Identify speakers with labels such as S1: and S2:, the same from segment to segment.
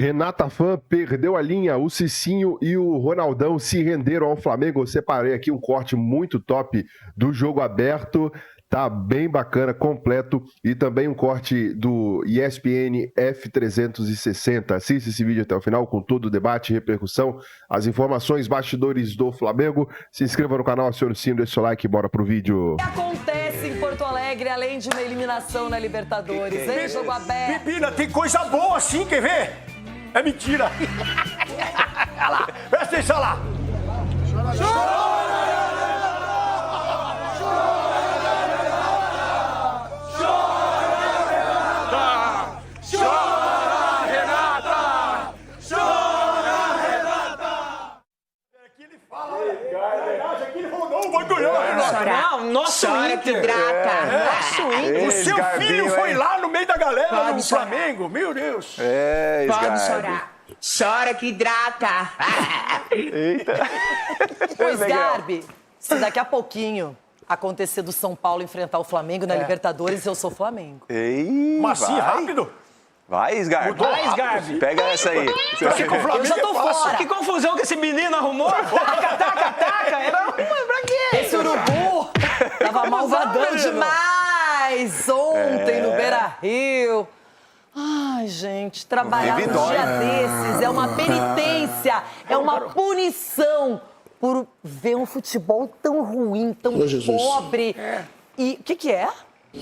S1: Renata Fã perdeu a linha, o Cicinho e o Ronaldão se renderam ao Flamengo. Eu separei aqui um corte muito top do jogo aberto, tá bem bacana, completo, e também um corte do ESPN F360. Assista esse vídeo até o final com todo o debate, repercussão, as informações, bastidores do Flamengo. Se inscreva no canal, acione o sino, deixe seu like e bora pro vídeo.
S2: O que acontece em Porto Alegre, além de uma eliminação na Libertadores, hein? Jogo aberto.
S3: Pepina, tem coisa boa assim, quer ver? É mentira. Olha lá, presta atenção lá. Chora, Renata! Chora, Renata! Aqui ele fala, aqui ele falou, não vai ganhar, Renata.
S4: Não, nosso Inter. Nosso Inter.
S3: O seu filho foi lá no meio da galera do Flamengo, meu Deus.
S4: Pode chorar. Chora que hidrata.
S5: Eita.
S2: Ô, Sgarbi, se daqui a pouquinho acontecer do São Paulo enfrentar o Flamengo na Libertadores, eu sou Flamengo.
S5: Ei,
S3: Mas assim, rápido.
S5: Vai, Sgarbi.
S4: Vai, Sgarbi.
S5: Pega essa aí.
S2: Eu já tô fora.
S4: Que confusão que esse menino arrumou. Taca, taca, taca. Pra quê?
S2: Esse urubu tava malvadão demais ontem no Beira-Rio. Ai, gente, trabalhar num dia desses é uma penitência, é uma punição por ver um futebol tão ruim, tão pobre. E o que é?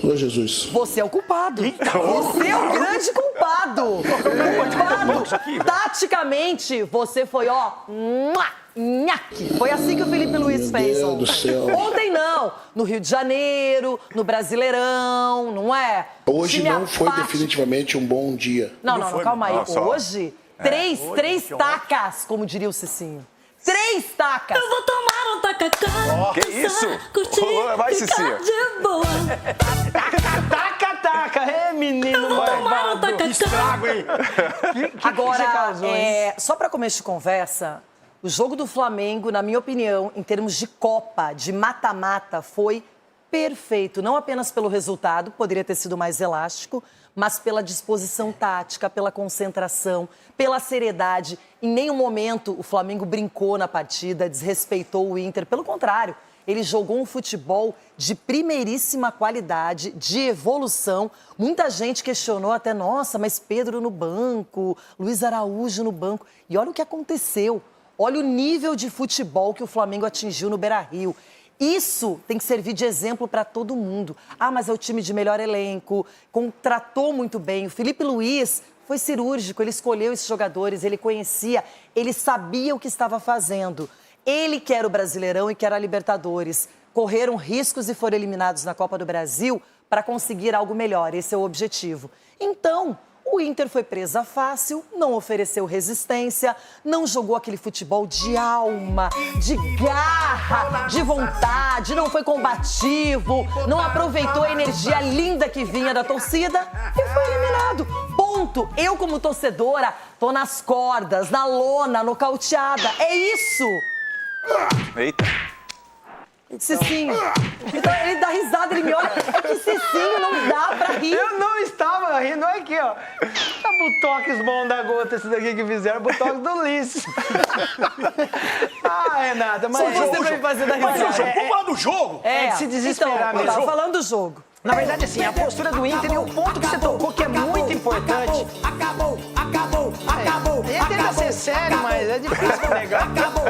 S6: Ô, Jesus.
S2: Você é o culpado. Você é o grande culpado. Taticamente, você foi, ó, nhaque. Foi assim que o Felipe Luiz fez
S6: Deus
S2: ontem.
S6: do céu.
S2: Ontem não. No Rio de Janeiro, no Brasileirão, não é?
S6: Hoje
S2: Time
S6: não foi
S2: apático.
S6: definitivamente um bom dia.
S2: Não, calma aí.
S5: Não, só.
S2: Hoje, três tacas, como diria o Cicinho. 3 tacas.
S7: Eu vou tomar um tacacá.
S5: Que isso? Vai, Cicinho.
S7: De boa.
S4: Taca, taca. É, menino
S7: Tomar um tacacá.
S3: Estrago, hein?
S2: Agora, só para começo de conversa, o jogo do Flamengo, na minha opinião, em termos de Copa, de mata-mata, foi perfeito. Não apenas pelo resultado, poderia ter sido mais elástico, mas pela disposição tática, pela concentração, pela seriedade. Em nenhum momento o Flamengo brincou na partida, desrespeitou o Inter. Pelo contrário, ele jogou um futebol de primeiríssima qualidade, de evolução. Muita gente questionou até, nossa, mas Pedro no banco, Luiz Araújo no banco. E olha o que aconteceu. Olha o nível de futebol que o Flamengo atingiu no Beira-Rio. Isso tem que servir de exemplo para todo mundo. Ah, mas é o time de melhor elenco, contratou muito bem. O Felipe Luiz foi cirúrgico, ele escolheu esses jogadores, ele conhecia, ele sabia o que estava fazendo. Ele quer o Brasileirão e quer a Libertadores. Correram riscos e foram eliminados na Copa do Brasil para conseguir algo melhor. Esse é o objetivo. Então, o Inter foi presa fácil, não ofereceu resistência, não jogou aquele futebol de alma, de garra, de vontade, não foi combativo, não aproveitou a energia linda que vinha da torcida e foi eliminado. Ponto. Eu, como torcedora, tô nas cordas, na lona, nocauteada. É isso!
S5: Eita.
S2: Cicinho. Então, ele dá risada, ele me olha. É que Cicinho não dá pra rir.
S4: Eu não estava rindo, olha aqui, ó. Tá botox bom da gota, esse daqui que fizeram, botox do Ulisses. Renata, mas...
S2: Só você vai fazer da risada.
S3: Vamos falar do jogo?
S4: É de se desesperar
S2: então, eu
S4: mesmo.
S2: tava falando do jogo.
S4: Na verdade, assim, a postura do Inter e o ponto que você tocou, que é muito importante.
S7: Acabou.
S4: Ele tenta ser sério, mas é difícil negar.
S7: Acabou.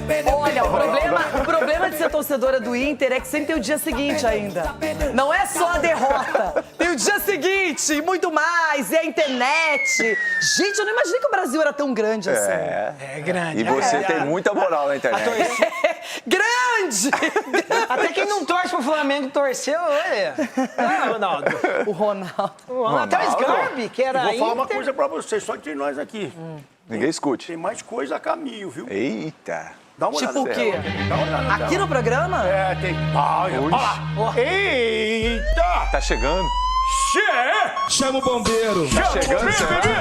S7: Perdeu.
S2: Olha, o problema de ser torcedora do Inter é que sempre tem o dia seguinte ainda. Não é só a derrota. Tem o dia seguinte e muito mais. E a internet. Gente, eu não imaginei que o Brasil era tão grande assim.
S4: É grande.
S5: E você tem muita moral na internet.
S2: Grande!
S4: Até quem não torce pro Flamengo torceu, olha. Ronaldo.
S2: O Ronaldo.
S4: Até o Sgarbi, que era
S3: Vou falar uma
S4: Inter.
S3: coisa pra vocês, só entre nós aqui.
S5: Ninguém escute.
S3: Tem mais coisa a caminho, viu?
S5: Eita.
S3: Dá uma
S2: Tipo
S3: olhada
S2: o quê?
S3: Dá uma olhada nela.
S2: Aqui no programa?
S3: É, tem... Olha lá. Eita!
S5: Tá chegando.
S6: Chama o bombeiro.
S5: Tá chegando, será?
S3: Bebê!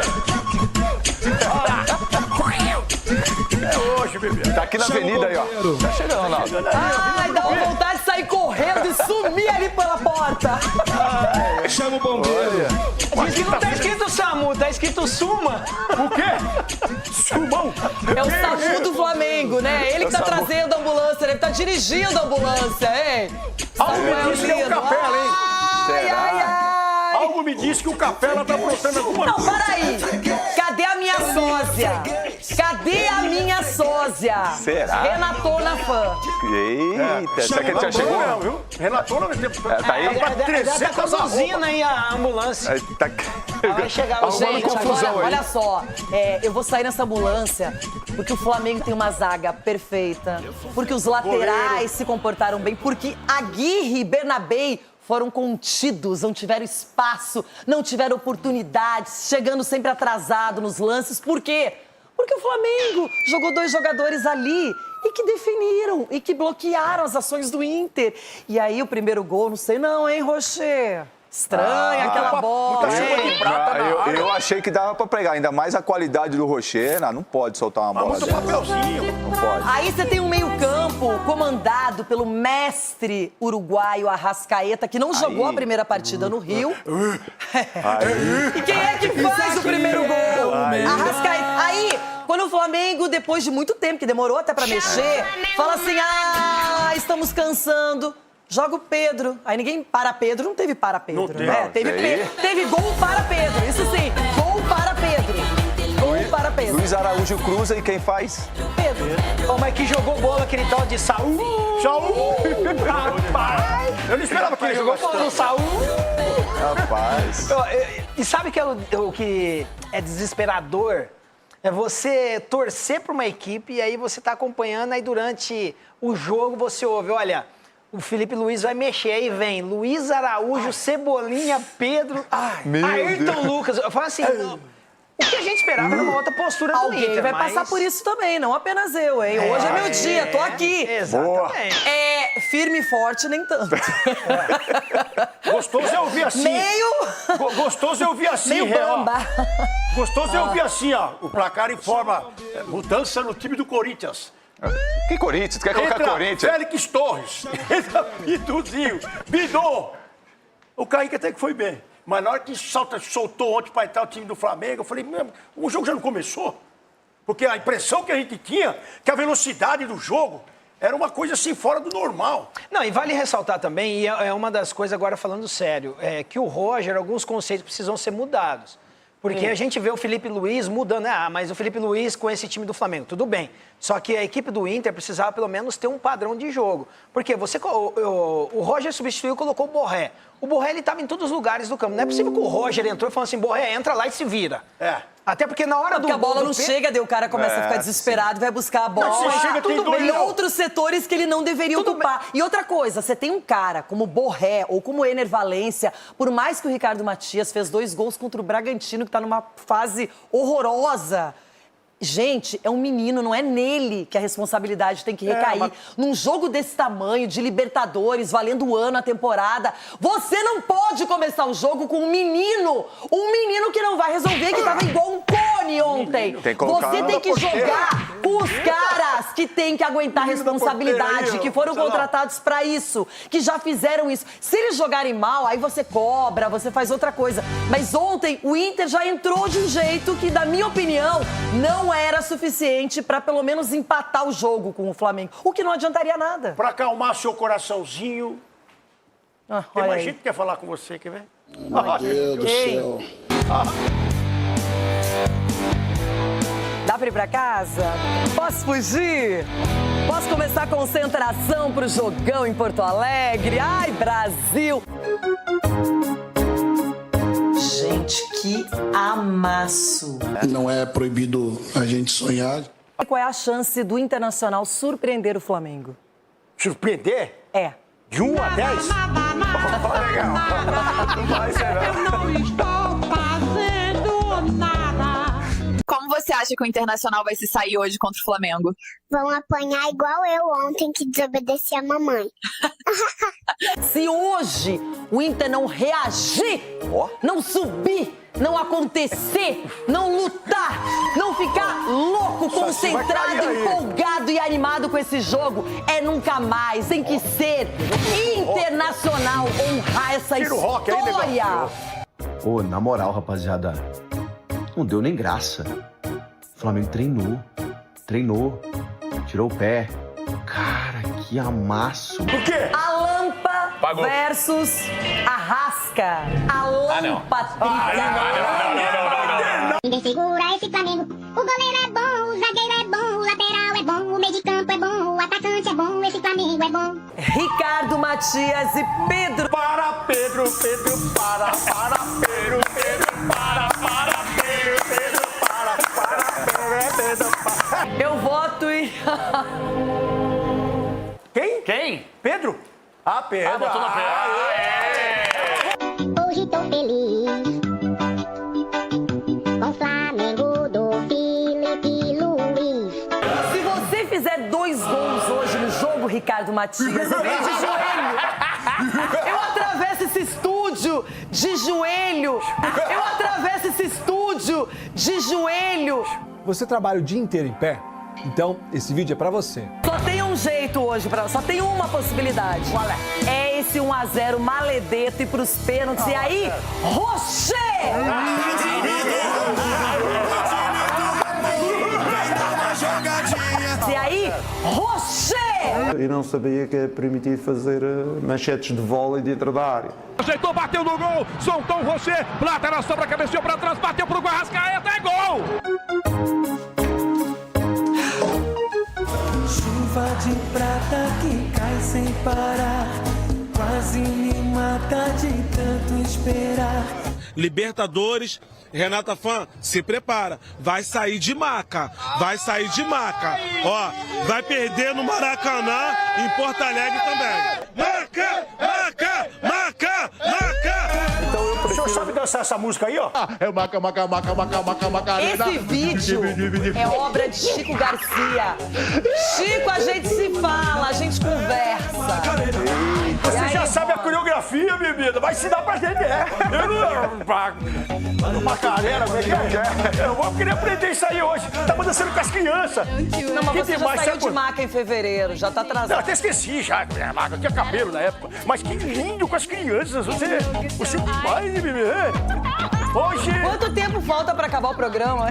S3: É hoje, bebê.
S5: Tá aqui na avenida aí, ó. Tá chegando, Ronaldo.
S2: Ai, dá uma vontade de sair correndo e sumir ali pela porta.
S6: Chama o bombeiro.
S4: Diz que não tá escrito SAMU, tá escrito SUMA.
S3: O quê? Sumão.
S2: É o SAMU do Flamengo, né? Ele que tá trazendo a ambulância, ele que tá dirigindo a ambulância, hein?
S3: Algo me disse que é o Capela, hein?
S2: Ai, ai, ai.
S3: Algo me disse que o Capela tá aprontando alguma
S2: Não,
S3: coisa.
S2: peraí. Cadê a minha sósia? Cadê a minha sósia?
S5: Será?
S2: Renatona fã.
S5: Eita, será que ele já chegou?
S3: Não, viu? Relatona,
S5: Tá aí?
S3: pra
S4: Tá
S3: 300
S4: conduzindo aí a ambulância.
S5: Tá...
S4: Vai chegar o
S5: Arrumando
S2: Gente,
S5: confusão
S2: agora,
S5: aí.
S2: olha só, eu vou sair nessa ambulância porque o Flamengo tem uma zaga perfeita, porque os laterais se comportaram bem, porque Aguirre e Bernabei foram contidos, não tiveram espaço, não tiveram oportunidades, chegando sempre atrasado nos lances. Por quê? Porque o Flamengo jogou 2 jogadores ali e que definiram e que bloquearam as ações do Inter. E aí o primeiro gol, não sei não, hein, Rocher? Estranha aquela bola, hein?
S5: Eu achei que dava pra pregar, ainda mais a qualidade do Rocher. Não pode soltar uma bola
S3: Muito
S5: dessa.
S3: papelzinho.
S5: Não pode.
S2: Aí você tem um meio-campo comandado pelo mestre uruguaio Arrascaeta, que não jogou a primeira partida no Rio. E quem é que faz o primeiro gol? Arrascaeta. Aí, quando o Flamengo, depois de muito tempo, que demorou até pra mexer, fala assim: estamos cansando. Joga o Pedro. Aí ninguém para Pedro, não teve para Pedro, né? Teve gol para Pedro. Isso sim, gol para Pedro. Gol para Pedro.
S5: Luiz Araújo cruza e quem faz?
S2: Pedro.
S4: Ô, mas que jogou bola aquele tal de Saúl.
S3: Saúl.
S4: Rapaz.
S3: Eu não esperava que ele
S4: Jogou
S3: jogasse
S4: bola no
S3: tanto.
S4: Saúl.
S5: Rapaz.
S4: E sabe que o que é desesperador? É você torcer para uma equipe e aí você tá acompanhando, aí durante o jogo você ouve, olha, o Felipe Luiz vai mexer, aí vem Luiz Araújo, Cebolinha, Pedro, Ayrton Lucas. Eu falo assim, o que a gente esperava era uma outra postura do
S2: Alguém
S4: Inter,
S2: vai
S4: mas...
S2: passar por isso também, não apenas eu, hein? Hoje é meu dia, tô aqui.
S4: Exatamente.
S2: Firme e forte, nem tanto.
S3: Gostoso eu ouvir assim. Gostoso eu ouvir assim,
S2: meio
S3: real.
S2: bamba.
S3: Gostoso eu ouvir assim, ó. O placar informa mudança no time do Corinthians.
S5: Que Corinthians? Quer colocar
S3: Entra
S5: Corinthians?
S3: Félix Torres. Entra Biduzinho. Bidô. O Kaique até que foi bem. Mas na hora que soltou ontem para entrar o time do Flamengo, eu falei, mesmo, o jogo já não começou. Porque a impressão que a gente tinha, que a velocidade do jogo era uma coisa assim, fora do normal.
S4: Não, e vale ressaltar também, e é uma das coisas agora falando sério, é que o Roger, alguns conceitos precisam ser mudados. Porque a gente vê o Felipe Luiz mudando, mas o Felipe Luiz com esse time do Flamengo, tudo bem. Só que a equipe do Inter precisava pelo menos ter um padrão de jogo. Porque o Roger substituiu e colocou o Borré. O Borré, ele estava em todos os lugares do campo. Não é possível que o Roger entrou e falou assim, Borré, entra lá e se vira. Até porque na hora do
S2: Porque a bola
S4: gol
S2: não
S4: do
S2: chega, daí o cara começa a ficar desesperado, vai buscar a bola.
S3: Não, você chega, tem
S2: Tudo bem.
S3: dois,
S2: Em
S3: não.
S2: outros setores que ele não deveria ocupar. E outra coisa, você tem um cara como Borré ou como Ener Valencia, por mais que o Ricardo Matias fez 2 gols contra o Bragantino, que tá numa fase horrorosa. Gente, é um menino, não é nele que a responsabilidade tem que recair. Num jogo desse tamanho, de Libertadores, valendo o ano, a temporada, você não pode começar o jogo com um menino que não vai resolver, que tava igual um cone ontem.
S5: Tem que colocar
S2: Você tem que
S5: na porteira.
S2: jogar com os caras que têm que aguentar a responsabilidade, que foram contratados pra isso, que já fizeram isso. Se eles jogarem mal, aí você cobra, você faz outra coisa. Mas ontem o Inter já entrou de um jeito que, na minha opinião, não era suficiente pra pelo menos empatar o jogo com o Flamengo, o que não adiantaria nada.
S3: Pra acalmar seu coraçãozinho. Tem
S2: Olha
S3: mais
S2: aí.
S3: gente que quer falar com você, quer ver?
S6: Meu Deus do
S2: Quem?
S6: céu.
S2: Dá pra ir pra casa? Posso fugir? Posso começar a concentração pro jogão em Porto Alegre? Ai, Brasil! Gente, que amasso!
S6: Não é proibido a gente sonhar.
S2: Qual é a chance do Internacional surpreender o Flamengo?
S3: Surpreender?
S2: É.
S3: De 1 a 10?
S7: Eu não estou fazendo nada.
S8: Como você acha que o Internacional vai se sair hoje contra o Flamengo?
S9: Vão apanhar igual eu ontem que desobedeci a mamãe.
S2: Se hoje o Inter não reagir, não subir, não acontecer, não lutar, não ficar louco, concentrado, empolgado e animado com esse jogo, é nunca mais. Tem que ser internacional, honrar essa história.
S10: Ô, na moral, rapaziada, não deu nem graça. O Flamengo treinou, tirou o pé. Cara, que amasso.
S3: Por quê?
S2: A Lampa versus a Rasca. A Lampa trica.
S9: Ninguém segura esse Flamengo. O goleiro é bom, o zagueiro é bom, o lateral é bom, o meio de campo é bom, o atacante é bom, esse Flamengo é bom.
S2: Ricardo Matias e Pedro.
S3: Para, Pedro, para, Pedro, para, Pedro, para, Pedro, para.
S2: Eu voto em...
S3: Quem? Pedro? Ah, Pedro.
S11: Botou na
S9: Hoje tô feliz com o Flamengo do Filipe Luiz.
S2: Se você fizer 2 gols hoje no jogo, Ricardo Matias, eu venho de joelho. Eu atravesso esse estúdio de joelho. Eu atravesso esse estúdio de joelho.
S12: Você trabalha o dia inteiro em pé? Então, esse vídeo é pra você.
S2: Só tem um jeito hoje, só tem uma possibilidade. Qual é? É esse 1-0 maledeto e pros pênaltis. E aí, Rocher! E aí, Rocher!
S13: E não sabia que é permitido fazer manchetes de vôlei dentro da área.
S11: Ajeitou, bateu no gol, soltou o Rocher, lateral sobra, cabeceou pra trás, bateu pro Arrascaeta, é gol!
S14: Chuva de prata que cai sem parar, quase me mata de tanto esperar.
S15: Libertadores, Renata Fã, se prepara, vai sair de maca, ó, vai perder no Maracanã, em Porto Alegre também. Maca!
S3: Então o senhor sabe dançar essa música aí, ó?
S11: É maca.
S2: Esse vídeo é obra de Chico Garcia. Chico, a gente se fala, a gente conversa.
S3: Você já sabe a coreografia, bebida, vai ensinar pra gente, Eu não... Macarena, como é que é? Eu vou querer aprender isso aí hoje. Tava dançando com as crianças.
S2: Não, mas você já saiu de maca em fevereiro, já tá atrasado.
S3: Não, até esqueci já, maca, tinha cabelo na época. Mas que lindo com as crianças, você vai, bebê. Hoje...
S2: Quanto tempo falta pra acabar o programa?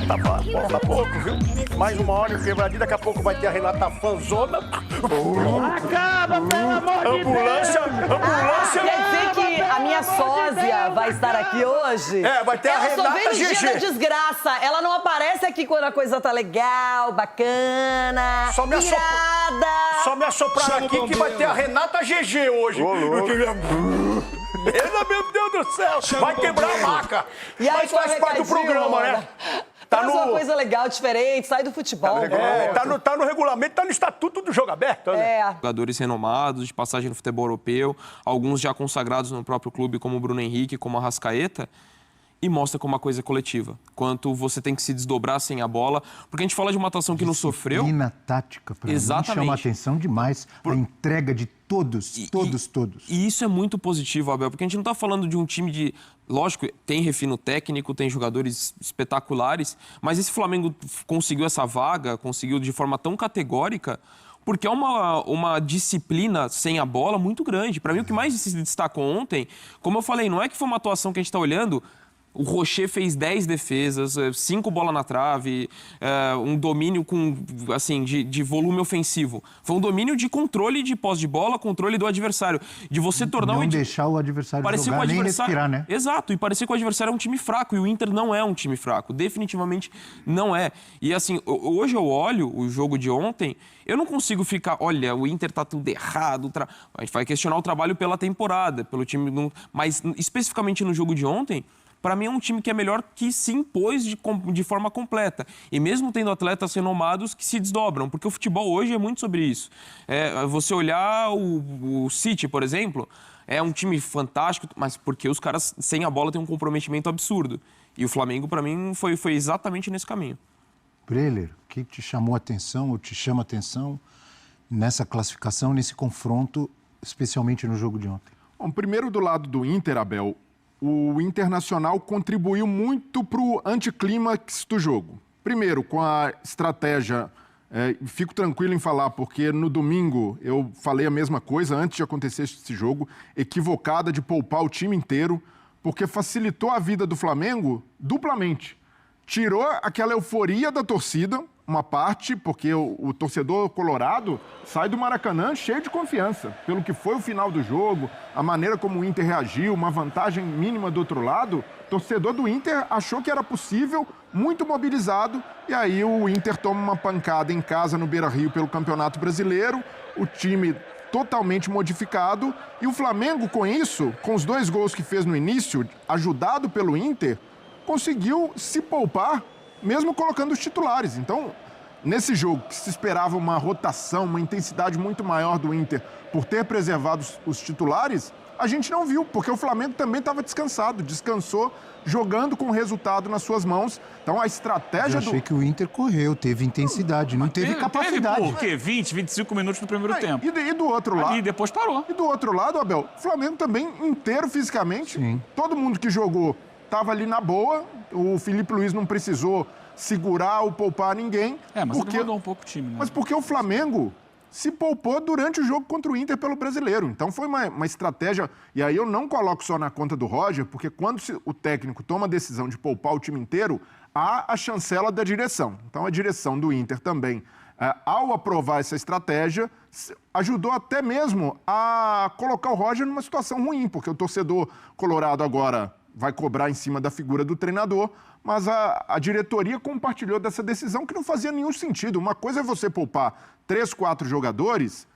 S3: Tá pouco, viu? Mais uma hora quebradinha, daqui a pouco vai ter a Renata Fanzona.
S11: Acaba, pelo amor de
S3: Ambulância!
S2: Quer dizer que a minha sósia vai estar aqui hoje?
S3: É, vai ter a Renata
S2: Ela só vem no
S3: GG.
S2: dia da desgraça. Ela não aparece aqui quando a coisa tá legal, bacana,
S3: Só me assoprar aqui
S13: Chama
S3: que vai ter a Renata GG hoje. Meu Deus do céu! Vai quebrar a maca!
S2: E aí,
S3: mas faz parte do programa, né?
S2: Faz uma coisa legal, diferente, sai do futebol.
S3: Tá no regulamento, tá no estatuto do jogo aberto. Né?
S16: Jogadores renomados, de passagem no futebol europeu, alguns já consagrados no próprio clube, como o Bruno Henrique, como a Arrascaeta, e mostra como uma coisa é coletiva. Quanto você tem que se desdobrar sem a bola. Porque a gente fala de uma atuação que não sofreu.
S17: Disciplina tática, para mim, chama atenção demais. A entrega de todos.
S16: E isso é muito positivo, Abel, porque a gente não está falando de um time de... Lógico, tem refino técnico, tem jogadores espetaculares, mas esse Flamengo conseguiu essa vaga, conseguiu de forma tão categórica, porque é uma disciplina sem a bola muito grande. Para mim, o que mais se destacou ontem, como eu falei, não é que foi uma atuação que a gente está olhando... O Rocher fez 10 defesas, 5 bolas na trave, um domínio com, assim, de volume ofensivo. Foi um domínio de controle de posse de bola, controle do adversário. De você tornar
S17: não deixar o adversário jogar, nem respirar, né?
S16: Exato, e parecer que o adversário é um time fraco. E o Inter não é um time fraco, definitivamente não é. E assim, hoje eu olho o jogo de ontem, eu não consigo ficar, olha, o Inter tá tudo errado. A gente vai questionar o trabalho pela temporada, pelo time... Mas especificamente no jogo de ontem... Para mim é um time que é melhor, que se impôs de forma completa. E mesmo tendo atletas renomados que se desdobram, porque o futebol hoje é muito sobre isso. Você olhar o City, por exemplo, é um time fantástico, mas porque os caras sem a bola têm um comprometimento absurdo. E o Flamengo, para mim, foi exatamente nesse caminho.
S17: Breler, o que te chamou a atenção ou te chama a atenção nessa classificação, nesse confronto, especialmente no jogo de ontem?
S18: Bom, primeiro do lado do Inter, Abel, o Internacional contribuiu muito para o anticlímax do jogo. Primeiro, com a estratégia, fico tranquilo em falar, porque no domingo eu falei a mesma coisa antes de acontecer esse jogo, equivocada de poupar o time inteiro, porque facilitou a vida do Flamengo duplamente. Tirou aquela euforia da torcida, uma parte, porque o torcedor colorado sai do Maracanã cheio de confiança, pelo que foi o final do jogo, a maneira como o Inter reagiu, uma vantagem mínima do outro lado. O torcedor do Inter achou que era possível, muito mobilizado, e aí o Inter toma uma pancada em casa no Beira-Rio pelo Campeonato Brasileiro, o time totalmente modificado, e o Flamengo com isso, com os 2 gols que fez no início, ajudado pelo Inter, conseguiu se poupar, mesmo colocando os titulares. Então, nesse jogo que se esperava uma rotação, uma intensidade muito maior do Inter por ter preservado os titulares, a gente não viu, porque o Flamengo também estava descansado, descansou jogando com o resultado nas suas mãos. Então a estratégia
S17: Eu achei que o Inter correu, teve intensidade, não teve capacidade.
S19: Teve por quê? 20, 25 minutos no primeiro tempo.
S18: E do outro lado...
S19: E depois parou.
S18: E do outro lado, Abel, o Flamengo também inteiro fisicamente. Sim. Todo mundo que jogou estava ali na boa, o Filipe Luiz não precisou segurar ou poupar ninguém.
S19: Mas ele mudou um pouco o time, né?
S18: Mas porque o Flamengo se poupou durante o jogo contra o Inter pelo Brasileiro. Então foi uma estratégia, e aí eu não coloco só na conta do Roger, porque quando o técnico toma a decisão de poupar o time inteiro, há a chancela da direção. Então a direção do Inter também, ao aprovar essa estratégia, ajudou até mesmo a colocar o Roger numa situação ruim, porque o torcedor colorado agora vai cobrar em cima da figura do treinador, mas a diretoria compartilhou dessa decisão que não fazia nenhum sentido. Uma coisa é você poupar 3, 4 jogadores,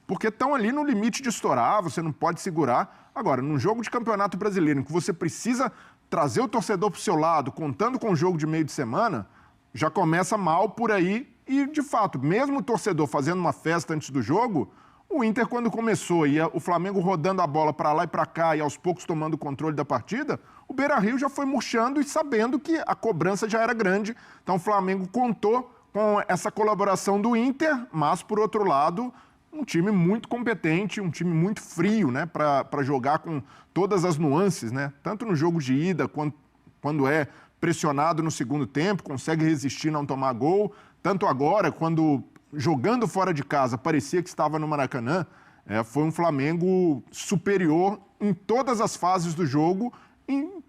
S18: porque estão ali no limite de estourar, você não pode segurar. Agora, num jogo de Campeonato Brasileiro, em que você precisa trazer o torcedor para o seu lado, contando com o jogo de meio de semana, já começa mal por aí. E, de fato, mesmo o torcedor fazendo uma festa antes do jogo, o Inter, quando começou, e o Flamengo rodando a bola para lá e para cá e aos poucos tomando o controle da partida, o Beira-Rio já foi murchando e sabendo que a cobrança já era grande. Então o Flamengo contou com essa colaboração do Inter, mas, por outro lado, um time muito competente, um time muito frio, né, para jogar com todas as nuances, né? Tanto no jogo de ida, quando é pressionado no segundo tempo, consegue resistir, não tomar gol, tanto agora, quando jogando fora de casa, parecia que estava no Maracanã, foi um Flamengo superior em todas as fases do jogo,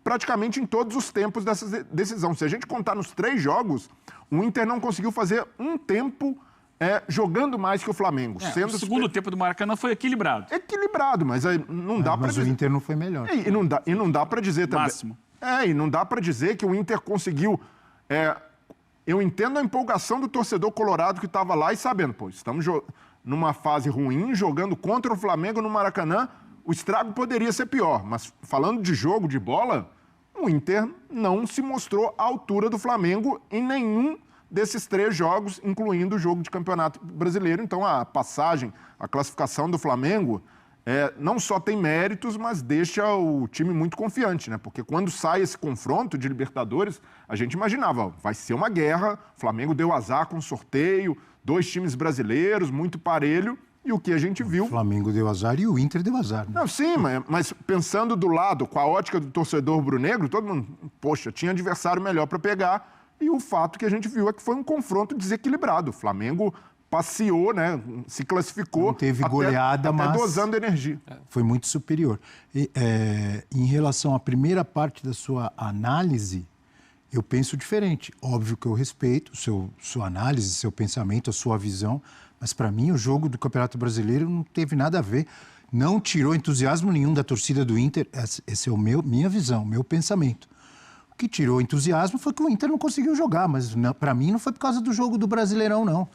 S18: praticamente em todos os tempos dessa decisão. Se a gente contar nos 3 jogos, o Inter não conseguiu fazer um tempo jogando mais que o Flamengo.
S19: O segundo tempo do Maracanã foi equilibrado.
S18: Equilibrado, mas não dá para dizer...
S17: Mas o Inter não foi melhor.
S18: E não dá para dizer também...
S19: Máximo.
S18: E não dá para dizer que o Inter conseguiu... Eu entendo a empolgação do torcedor colorado que estava lá e sabendo, estamos numa fase ruim, jogando contra o Flamengo no Maracanã, o estrago poderia ser pior. Mas falando de jogo, de bola, o Inter não se mostrou à altura do Flamengo em nenhum desses 3 jogos, incluindo o jogo de Campeonato Brasileiro. Então a passagem, a classificação do Flamengo... não só tem méritos, mas deixa o time muito confiante, né? Porque quando sai esse confronto de Libertadores, a gente imaginava, vai ser uma guerra, o Flamengo deu azar com o sorteio, 2 times brasileiros, muito parelho, e o que a gente viu...
S17: O Flamengo deu azar e o Inter deu azar. Né?
S18: Não, sim, mas pensando do lado, com a ótica do torcedor rubro-negro, todo mundo, tinha adversário melhor para pegar, e o fato que a gente viu é que foi um confronto desequilibrado. O Flamengo passeou, né? Se classificou.
S17: Não teve goleada,
S18: até
S17: mas
S18: dosando energia.
S17: Foi muito superior. Em relação à primeira parte da sua análise, eu penso diferente. Óbvio que eu respeito sua análise, seu pensamento, a sua visão, mas para mim o jogo do Campeonato Brasileiro não teve nada a ver, não tirou entusiasmo nenhum da torcida do Inter. Essa é minha visão, meu pensamento. O que tirou entusiasmo foi que o Inter não conseguiu jogar, mas para mim não foi por causa do jogo do Brasileirão, não.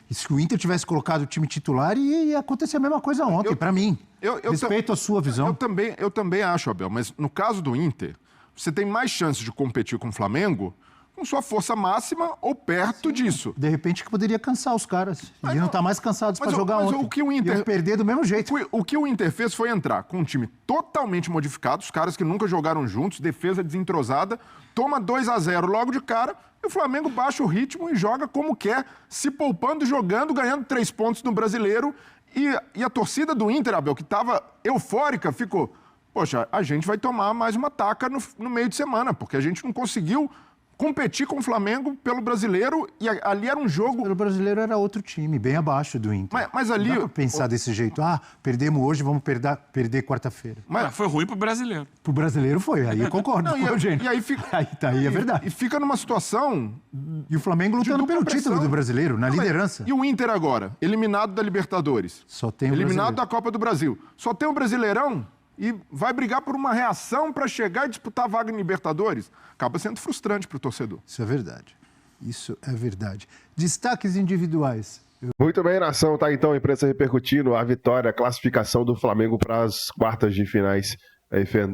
S17: E se o Inter tivesse colocado o time titular, ia acontecer a mesma coisa ontem, para mim. Respeito a sua visão.
S18: Eu também acho, Abel, mas no caso do Inter, você tem mais chances de competir com o Flamengo com sua força máxima ou perto disso.
S17: De repente que poderia cansar os caras. E não estar mais cansados para jogar ontem.
S18: O que o Inter...
S17: Ia perder do mesmo jeito.
S18: O que o Inter fez foi entrar com um time totalmente modificado, os caras que nunca jogaram juntos, defesa desentrosada, toma 2-0 logo de cara, e o Flamengo baixa o ritmo e joga como quer, se poupando, jogando, ganhando 3 pontos no Brasileiro. E a torcida do Inter, Abel, que estava eufórica, ficou... poxa, a gente vai tomar mais uma taca no meio de semana, porque a gente não conseguiu competir com o Flamengo pelo Brasileiro e ali era um jogo...
S17: Pelo Brasileiro era outro time, bem abaixo do Inter.
S18: Mas ali...
S17: Não dá pra pensar desse jeito, perdemos hoje, vamos perder quarta-feira.
S19: Mas foi ruim pro brasileiro.
S17: Pro brasileiro foi, aí eu concordo com o Eugênio.
S18: E aí fica...
S17: Aí é verdade.
S18: E fica numa situação...
S17: E o Flamengo lutando pelo título do Brasileiro, na liderança.
S18: E o Inter agora? Eliminado da Libertadores.
S17: Só tem o
S18: eliminado
S17: brasileiro.
S18: da Copa do Brasil. Só tem o Brasileirão e vai brigar por uma reação para chegar e disputar a vaga em Libertadores. Acaba sendo frustrante para o torcedor.
S17: Isso é verdade. Isso é verdade. Destaques individuais.
S1: Muito bem, nação. Tá então a imprensa repercutindo a vitória, a classificação do Flamengo para as quartas de finais,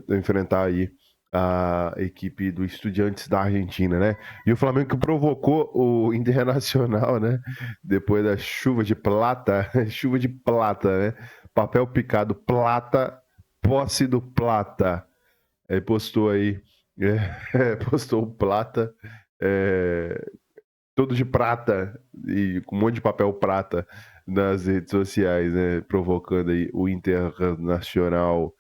S1: enfrentar aí a equipe do Estudiantes da Argentina, né? E o Flamengo que provocou o Internacional, né? Depois da chuva de plata, né? Papel picado, plata, posse do plata. Aí postou aí, postou o plata, todo de prata e com um monte de papel prata nas redes sociais, né? Provocando aí o Internacional.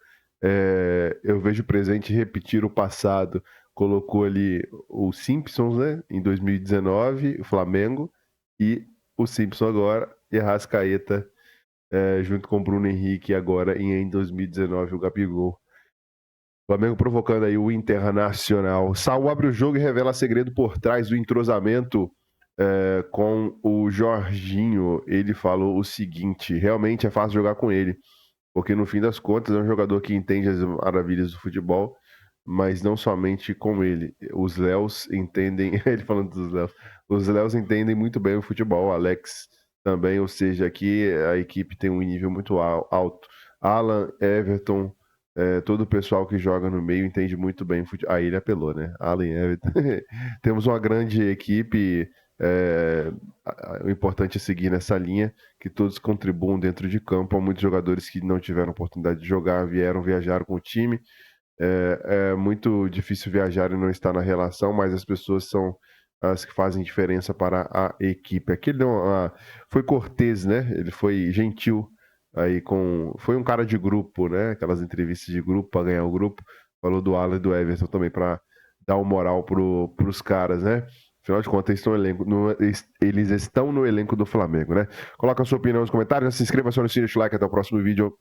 S1: Eu vejo o presente repetir o passado. Colocou ali os Simpsons, né? Em 2019, o Flamengo, e o Simpson agora, e a Arrascaeta, junto com o Bruno Henrique agora em 2019, o Gabigol. Flamengo provocando aí o Internacional. Saul abre o jogo e revela segredo por trás do entrosamento com o Jorginho. Ele falou o seguinte: realmente é fácil jogar com ele, porque no fim das contas é um jogador que entende as maravilhas do futebol, mas não somente com ele. Os Léus entendem, ele falando dos Léus, os Léus entendem muito bem o futebol, Alex também, ou seja, aqui a equipe tem um nível muito alto. Alan, Everton, todo o pessoal que joga no meio entende muito bem o futebol. Aí ele apelou, né? Alan e Everton. Temos uma grande equipe. O importante é seguir nessa linha, que todos contribuam dentro de campo. Há muitos jogadores que não tiveram oportunidade de jogar, viajaram com o time. É muito difícil viajar e não estar na relação, mas as pessoas são as que fazem diferença para a equipe. Aqui ele foi cortês, né? Ele foi gentil aí foi um cara de grupo, né? Aquelas entrevistas de grupo para ganhar o grupo. Falou do Alan e do Everton também para dar uma moral pros caras, né? Afinal de contas, eles estão no elenco do Flamengo, né? Coloca a sua opinião nos comentários, se inscreva, acione o sininho, like, até o próximo vídeo.